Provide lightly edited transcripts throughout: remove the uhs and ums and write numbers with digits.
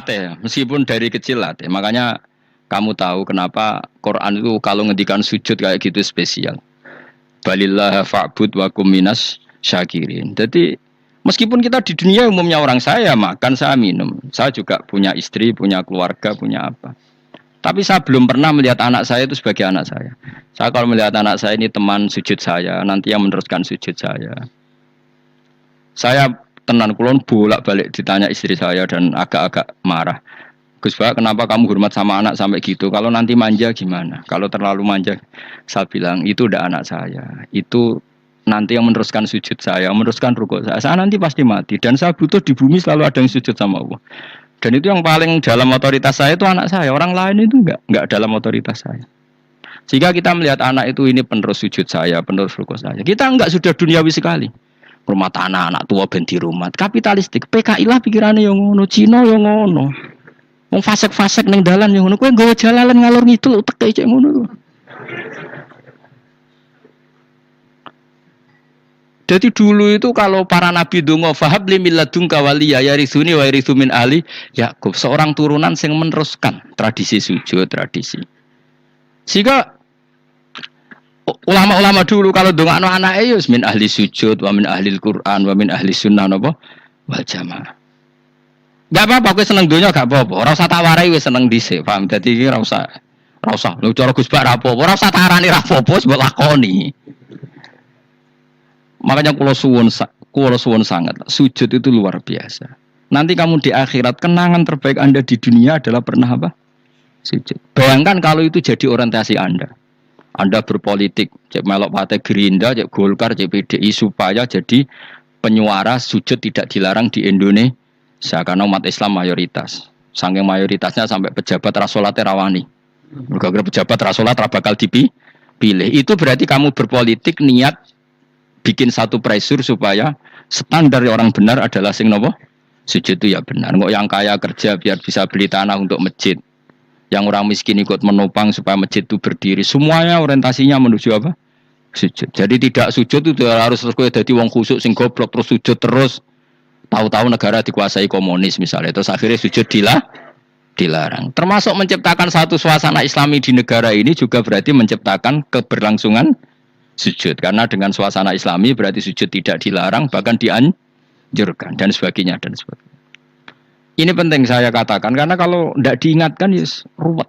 latih, meskipun dari kecil latih. Makanya kamu tahu kenapa Quran itu kalau ngendikan sujud kayak gitu spesial. Balillah fa'bud wa kum minas syakirin. Jadi meskipun kita di dunia umumnya orang saya makan, saya minum. Saya juga punya istri, punya keluarga, punya apa. Tapi saya belum pernah melihat anak saya itu sebagai anak saya. Saya kalau melihat anak saya ini teman sujud saya, nanti yang meneruskan sujud saya. Saya tenan kulon bolak-balik ditanya istri saya dan agak-agak marah. Gus Pak, kenapa kamu hormat sama anak sampai gitu? Kalau nanti manja gimana? Kalau terlalu manja, saya bilang itu udah anak saya. Itu nanti yang meneruskan sujud saya, meneruskan rukuk saya. Saya nanti pasti mati dan saya butuh di bumi selalu ada yang sujud sama Allah. Dan itu yang paling dalam otoritas saya itu anak saya. Orang lain itu enggak dalam otoritas saya. Sehingga kita melihat anak itu ini penerus sujud saya, penerus rukuk saya. Kita enggak sudah duniawi sekali. Rumah tanah anak tua ben di rumah. Kapitalistik. PKI lah pikirannya yang ngono, Cina yang ngono. Wong fasek-fasek ning dalan yang ngono kowe nggawa jalalan ngalor ngidul utek cek ngono. Jadi dulu itu kalau para nabi donga fahab li milladunka waliya yarisuni wa yarithu min ali Yakub, seorang turunan yang meneruskan tradisi sujud, tradisi. Sehingga ulama-ulama dulu kalau dongakno anake ya min ahli sujud wa min ahli Quran wa min ahli sunnah napa wal jamaah. Gak apa-apa, aku seneng dunia gak apa-apa. Ora usah tak warai wis seneng dhisik, paham? Dadi iki ora usah. Lu cara Gus Bak ra apa-apa, ora usah tarani ra apa-apa, sebab lakoni. Makanya kula suwun sangat, sujud itu luar biasa. Nanti kamu di akhirat kenangan terbaik Anda di dunia adalah pernah apa? Sujud. Bayangkan kalau itu jadi orientasi Anda. Anda berpolitik, cek melok partai Gerindra, cek Golkar, cek PDI supaya jadi penyuara sujud tidak dilarang di Indonesia. Karena umat Islam mayoritas, saking mayoritasnya sampai pejabat rasolat rawani. Gara-gara pejabat rasolat bakal dipilih. Itu berarti kamu berpolitik niat bikin satu pressure supaya standar orang benar adalah sing nopo sujud itu ya benar. Kok yang kaya kerja biar bisa beli tanah untuk masjid, yang orang miskin ikut menopang supaya masjid itu berdiri. Semuanya orientasinya menuju apa? Sujud. Jadi tidak sujud itu harus terus kowe dadi wong khusuk sing goblok terus sujud terus. Tahu-tahu negara dikuasai komunis misalnya, terus akhirnya sujud dilarang. Termasuk menciptakan satu suasana Islami di negara ini juga berarti menciptakan keberlangsungan sujud. Karena dengan suasana Islami berarti sujud tidak dilarang, bahkan dianjurkan dan sebagainya dan sebagainya. Ini penting saya katakan karena kalau tidak diingatkan yes, ruwet.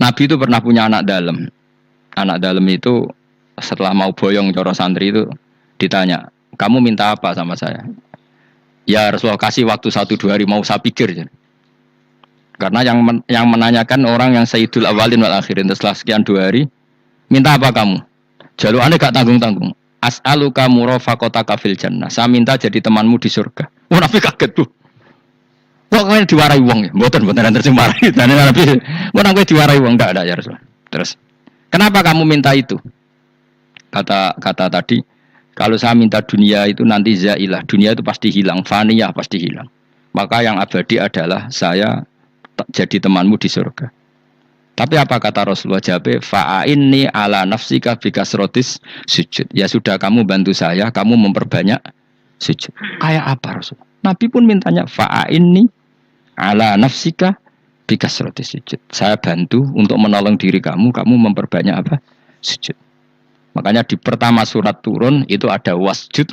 Nabi itu pernah punya anak dalam. Anak dalam itu setelah mau boyong coro santri itu ditanya, kamu minta apa sama saya? Ya Rasulullah kasih waktu 1-2 hari mau saya pikir. Karena yang menanyakan orang yang Sayyidul Awalin wal Akhirin setelah sekian 2 hari, minta apa kamu? Jaluannya gak tanggung-tanggung. As'aluka murafaqataka fil jannah. Saya minta jadi temanmu di surga. Oh Nabi kaget tuh. Kok kalian diwarai wong ya? Mboten terjemarai. Dan Nabi, kok Nabi diwarai wong enggak ada ya Rasulullah. Terus, kenapa kamu minta itu? Kata tadi, kalau saya minta dunia itu nanti zailah, dunia itu pasti hilang, faniyah pasti hilang. Maka yang abadi adalah saya jadi temanmu di surga. Tapi apa kata Rasulullah? Jawab, fa'inni ala nafsika bikasrotis sujud. Ya sudah kamu bantu saya, kamu memperbanyak sujud. Kayak apa Rasulullah? Nabi pun mintanya fa'inni ala nafsika bikasrotis sujud. Saya bantu untuk menolong diri kamu memperbanyak apa? Sujud. Makanya di pertama surat turun itu ada wasjud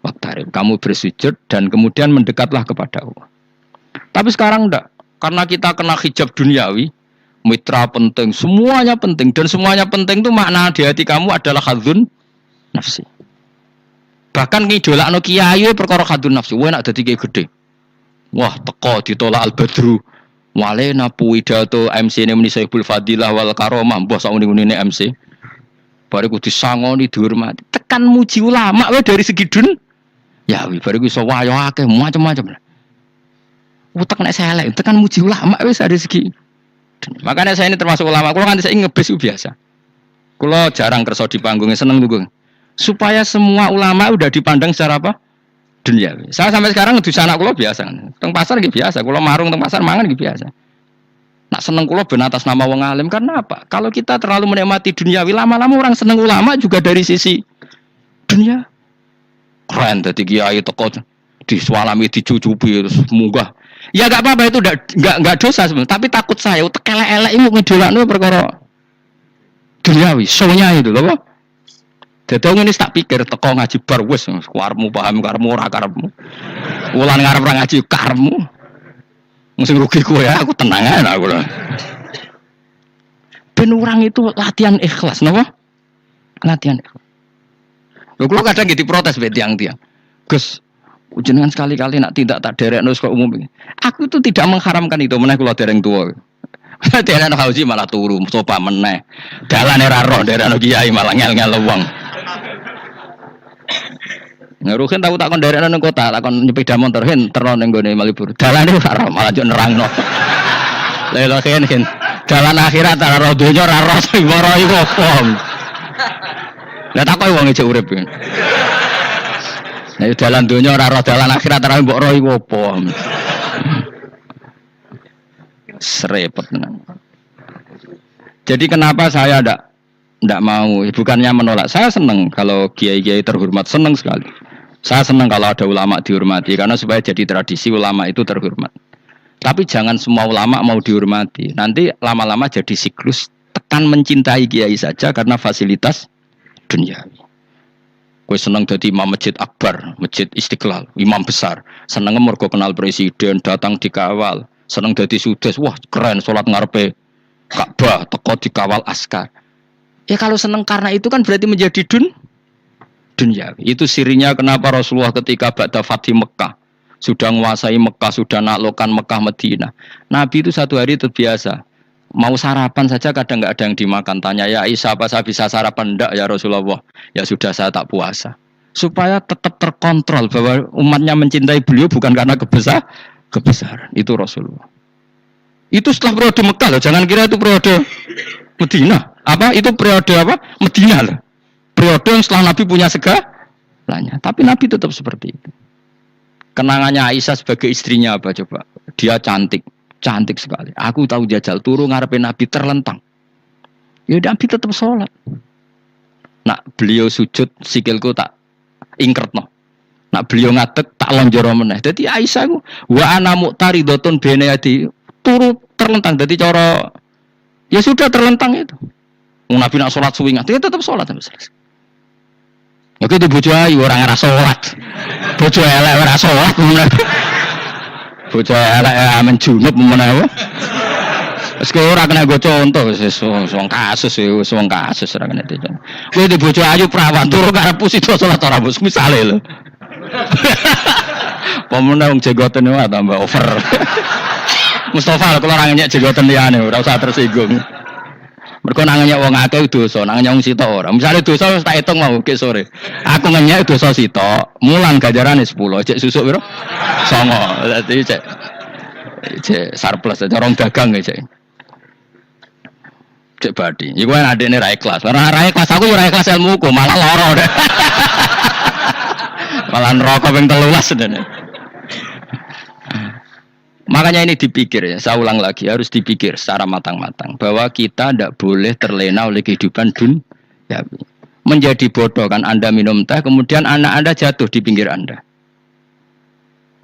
waqtarib. Kamu bersujud dan kemudian mendekatlah kepada Allah. Tapi sekarang enggak. Karena kita kena hijab duniawi, mitra penting, semuanya penting. Dan semuanya penting itu makna di hati kamu adalah hadzun nafsi. Bahkan ngidolakno kiai perkara hadzun nafsi. Wah nak dadi kiai gede. Wah teko ditolak al-badru. Walena puidato MC ini muni Saiful Fadilah wal Karomah. Mbah sak uni-unine MC. Bariku disangoni dihormati. Tekan muji ulama wae dari segi dun. Ya wi bariku iso wayo akeh macam-macam. Utek nek selek tekan muji ulama wis dari segi. Makanya saya ini termasuk ulama. Kalau kan saya ngebes biasa. Kalau jarang kerso di panggungnya seneng dukung. Supaya semua ulama udah dipandang secara apa? Dunia. Saya sampai sekarang ngedus anak kula biasa. Teng pasar gitu biasa. Kalau marung teng pasar mangan gitu biasa. Nak seneng kula ben atas nama wong alim karena apa? Kalau kita terlalu menikmati duniawi lama-lama orang seneng ulama juga dari sisi dunia. Keren dadi kiai teko disualami dicucupi terus munggah Ya enggak apa-apa itu enggak dosa sebenarnya, tapi takut saya elek-elek iku ngidolakno perkara duniawi, soalnya itu loh. Dadi ngene tak pikir teko ngaji bar wis karepmu paham karepmu ora karepmu. Wulan ngarep ora ngaji karepmu. Mesti rugi kowe ya, aku tenang ae aku lah. Ben orang itu latihan ikhlas, napa? Latihan ikhlas. Lho kula kadang nggih diprotes mbek tiang-tiang. Gus, jenengan sekali-kali nak tidak tak derekno kok umum. Aku itu tidak mengharamkan itu, meneh kula dereng tuwa. Derekno hausi malah turu, sopa meneh. Dalane ra roh derekno kiai malah ngel-ngel wong. Ngeruhin tahu takon derekno nang kota, takon nyepeda motor hen terno ning gone Malibur. Dalane ra roh malah njuk nerangno. Lha hen dalan akhirat ora roh donya ora roh sing ora iku apa. Lah takoki wong ejek urip. Nek dalan donya ora roh dalan akhirat ora mbok roh iku apa. Serepet tenan. Jadi kenapa saya ndak mau, bukannya menolak. Saya senang kalau kiai-kiai terhormat, senang sekali. Saya senang kalau ada ulama dihormati karena supaya jadi tradisi ulama itu terhormat. Tapi jangan semua ulama mau dihormati. Nanti lama-lama jadi siklus tekan mencintai kiai saja karena fasilitas duniawi. Kowe seneng dadi imam masjid akbar, masjid Istiqlal, imam besar. Seneng mergo kenal presiden, datang dikawal. Seneng dadi sudes, wah keren salat ngarepe Ka'bah, teko dikawal askar. Ya kalau seneng karena itu kan berarti menjadi duniawi. Itu sirinya kenapa Rasulullah ketika ba'da Fathi Mekah sudah menguasai Mekah, sudah naklukkan Mekah Madinah. Nabi itu satu hari terbiasa. Mau sarapan saja kadang nggak ada yang dimakan. Tanya ya Aisyah, apa saya bisa sarapan? Enggak ya Rasulullah. Ya sudah saya tak puasa. Supaya tetap terkontrol bahwa umatnya mencintai beliau bukan karena kebesaran. Itu Rasulullah. Itu setelah periode Mekah loh. Jangan kira itu periode Madinah. Apa? Itu periode apa? Madinah loh. Periode yang setelah Nabi punya segalanya. Tapi Nabi tetap seperti itu. Kenangannya Aisyah sebagai istrinya apa coba? Dia cantik sekali. Aku tahu jajal turu ngarepin Nabi terlentang. Ya Nabi tetap sholat. Nak beliau sujud sikilku tak ingkertno. Nak beliau ngadeg tak lonjoro meneh. Jadi Aisyah ku wa ana muqtaridotun bene adi turu terlentang. Jadi cara ya sudah terlentang itu. Nabi nak sholat suwi dia tetap sholat sampai selesai. Ya itu bojo ayu orang ngerasa sholat. Bojo elek ora sholat. Bojo elek amen junub menawa. Wis kowe ora kena go contoh wis wong kasus wis wong kasus ora kena itu. Kowe di bojo ayu prawan turu karepmu sida sholat ora bos misale lho. Pemenang wong jenggoten wae tambah over. Mustafa kalau ora nyek jenggoten liyane ora usah tersinggung. Mergo nang nyek wong akeh dosa, nang nyek wong sitok ora. Misale dosa wis tak hitung mau ke sore. Aku nyek dosa sitok, mulang ganjarane 10, cek susuk piro? 9. Dadi cek surplus cara orang dagang cek. Cek badi. Iku kan adene ra ikhlas. Ora ikhlas aku ora ikhlas ilmuku, malah lara. Malah neraka ping 13 dene. Makanya ini dipikir ya, saya ulang lagi harus dipikir secara matang-matang bahwa kita tidak boleh terlena oleh kehidupan dunia. Menjadi bodoh kan Anda minum teh, kemudian anak Anda jatuh di pinggir Anda.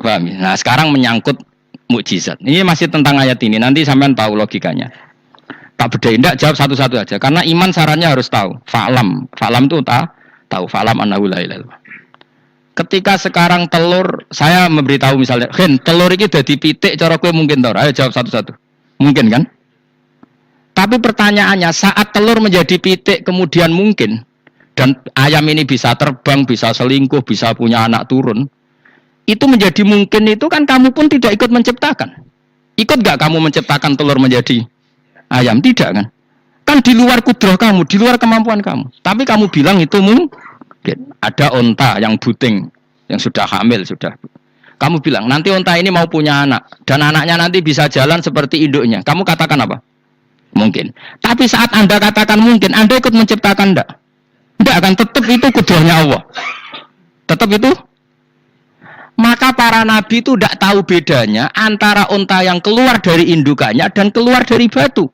Paham ya? Nah sekarang menyangkut mukjizat. Ini masih tentang ayat ini, nanti sampean tahu logikanya. Tak bedain, tidak jawab satu-satu aja. Karena iman syaratnya harus tahu. Fa'lam itu tahu. Fa'lam annahu la ilaha illallah. Ketika sekarang telur, saya memberitahu misalnya, telur ini dadi pitik, cara kowe mungkin tau. Ayo jawab satu-satu. Mungkin kan? Tapi pertanyaannya, saat telur menjadi pitik kemudian mungkin, dan ayam ini bisa terbang, bisa selingkuh, bisa punya anak turun, itu menjadi mungkin itu kan kamu pun tidak ikut menciptakan. Ikut gak kamu menciptakan telur menjadi ayam? Tidak kan? Kan di luar kudrah kamu, di luar kemampuan kamu. Tapi kamu bilang itu mungkin. Ada onta yang buting, yang sudah hamil, sudah. Kamu bilang, nanti onta ini mau punya anak. Dan anaknya nanti bisa jalan seperti induknya. Kamu katakan apa? Mungkin. Tapi saat Anda katakan mungkin, Anda ikut menciptakan enggak? Enggak akan tetap itu kudrahnya Allah. Tetap itu. Maka para nabi itu tidak tahu bedanya antara onta yang keluar dari indukannya dan keluar dari batu.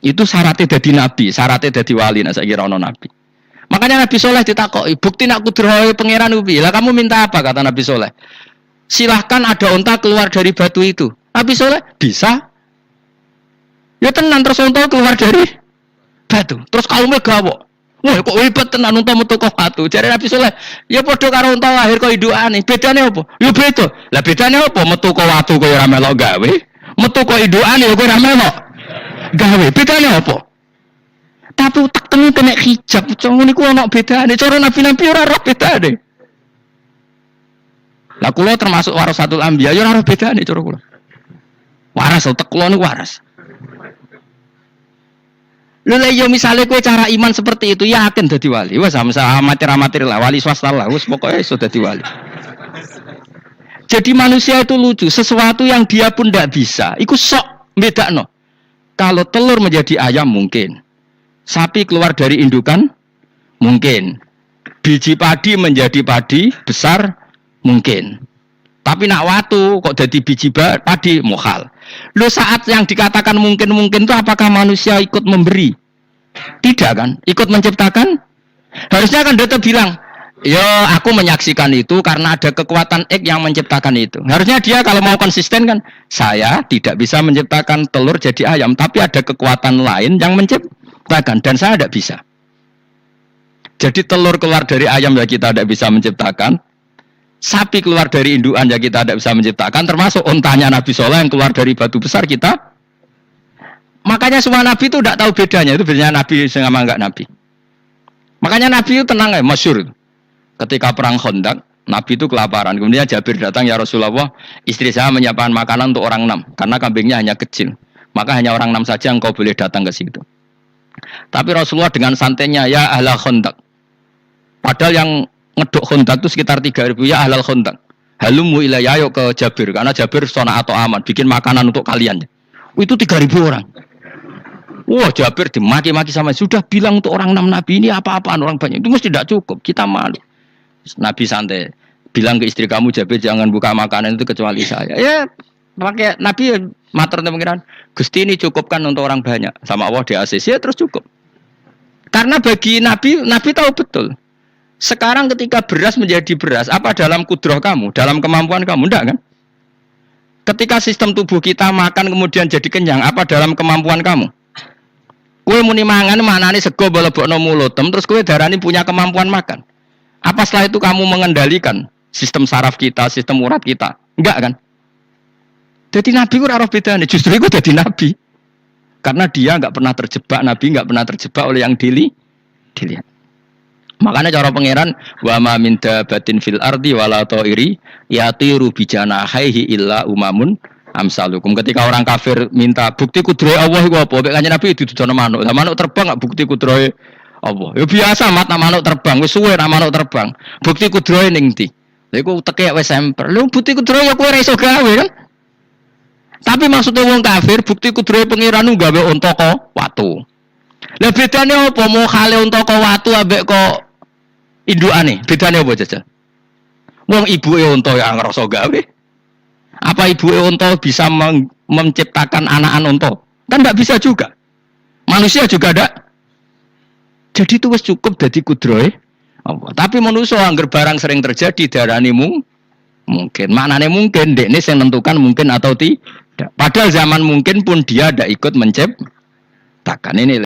Itu syaratnya jadi nabi, syaratnya jadi wali. Nah, saya kira ono nabi. Makanya Nabi Soleh ditakoki, bukti nak kudrahe pangeran upi. Lah kamu minta apa kata Nabi Soleh? Silahkan ada unta keluar dari batu itu. Nabi Soleh bisa. Ya tenan terus unta keluar dari batu. Terus kaumnya gawok. Wah kok hebat tenan unta metu kok batu. Jare Nabi Soleh, ya padha karo unta lahir kok indukane. Bedane apa? Ya beda. Lah bedane apa? Metu kok watu kok ora melok gawe. Metu kok indukane kok ora melok gawe. Bedane apa? Tapi utak temu kena hijab. Cuma niku ana bedane. Cara nabi-nabi ora roh bedane. Lah kula termasuk warasatul anbiya, ya ora bedane cara kula. Waras utek kula niku waras. Lha yo misale kowe cara iman seperti itu yakin dadi wali. Wes sama amatir-amatir lah, wali swasta lah, wes pokoke iso dadi wali. Jadi manusia itu lucu, sesuatu yang dia pun tidak bisa, iku sok bedakno. Kalau telur menjadi ayam mungkin. Sapi keluar dari indukan mungkin. Biji padi menjadi padi besar mungkin. Tapi nak watu kok jadi biji padi mukhal. Lu saat yang dikatakan mungkin-mungkin itu apakah manusia ikut memberi? Tidak kan? Ikut menciptakan? Harusnya kan dia bilang, yo aku menyaksikan itu karena ada kekuatan X yang menciptakan itu. Harusnya dia kalau mau konsisten kan, saya tidak bisa menciptakan telur jadi ayam, tapi ada kekuatan lain yang menciptakan dan saya tidak bisa. Jadi telur keluar dari ayam ya kita tidak bisa menciptakan. Sapi keluar dari indukan ya kita tidak bisa menciptakan, termasuk untanya Nabi Soleh yang keluar dari batu besar kita. Makanya semua Nabi itu tidak tahu bedanya, itu bedanya Nabi sama enggak Nabi. Makanya Nabi itu tenang ya, masyhur. Ketika perang Khandaq, Nabi itu kelaparan. Kemudian Jabir datang, ya Rasulullah, istri saya menyiapkan makanan untuk orang 6, karena kambingnya hanya kecil. Maka hanya orang 6 saja yang kau boleh datang ke situ. Tapi Rasulullah dengan santainya, ya ahla Khandaq. Padahal yang ngeduk Khandaq itu sekitar 3.000, ya ahlal Khandaq. Halumu ilayya, ayo ke Jabir, karena Jabir sona atau aman, bikin makanan untuk kalian. Itu 3.000 orang. Wah Jabir dimaki-maki sama, sudah bilang untuk orang 6 Nabi ini apa-apaan orang banyak. Itu mesti tidak cukup, kita malu. Nabi santai, bilang ke istri kamu Jabir jangan buka makanan itu kecuali saya. Ya pakai Nabi matur pengiran, Gusti ini cukupkan untuk orang banyak. Sama Allah di ACC ya terus cukup. Karena bagi Nabi, Nabi tahu betul. Sekarang ketika beras menjadi beras, apa dalam kudrah kamu, dalam kemampuan kamu, enggak kan? Ketika sistem tubuh kita makan kemudian jadi kenyang, apa dalam kemampuan kamu? Kue muni mangan manane sego bolebokno mulotem, terus kue darani punya kemampuan makan. Apa setelah itu kamu mengendalikan sistem saraf kita, sistem urat kita? Enggak kan? Jadi Nabi itu ora bedane, justru itu jadi Nabi. Karena dia enggak pernah terjebak, Nabi enggak pernah terjebak oleh yang dilihat. Makanya cara pangeran wa ma min dabatin fil ardi wala ta'iri yatiru bijanahihi illa umamun amsalukum. Ketika orang kafir minta bukti kudrohe Allah iku apa? Nek kanjeng Nabi didudono manuk. Lah manuk terbang enggak bukti kudrohe Allah. Ya biasa mat manuk terbang, wis suwe manuk terbang. Bukti kudrohe ning ndi? Lha iku teke wis semper. Lha bukti kudrohe ya kowe ora iso gawe kan? Tapi maksudnya wong kafir bukti kudrohe pangeran gawe unta kok watu. Lah bedane apa mau khale unta kok watu ambek kok indukane? Bedane apa jajal? Wong ibuke unta ya ngrasa gawe. Apa ibuke unta bisa menciptakan anak-anak unta? Kan enggak bisa juga. Manusia juga enggak. Jadi itu wis cukup dadi kudrohe Allah. Tapi manusia angger barang sering terjadi darani mungkin. Maknane mungkin dekne sing nentukan mungkin atau tidak. Padahal zaman mungkin pun dia ndak ikut menciptakan ini.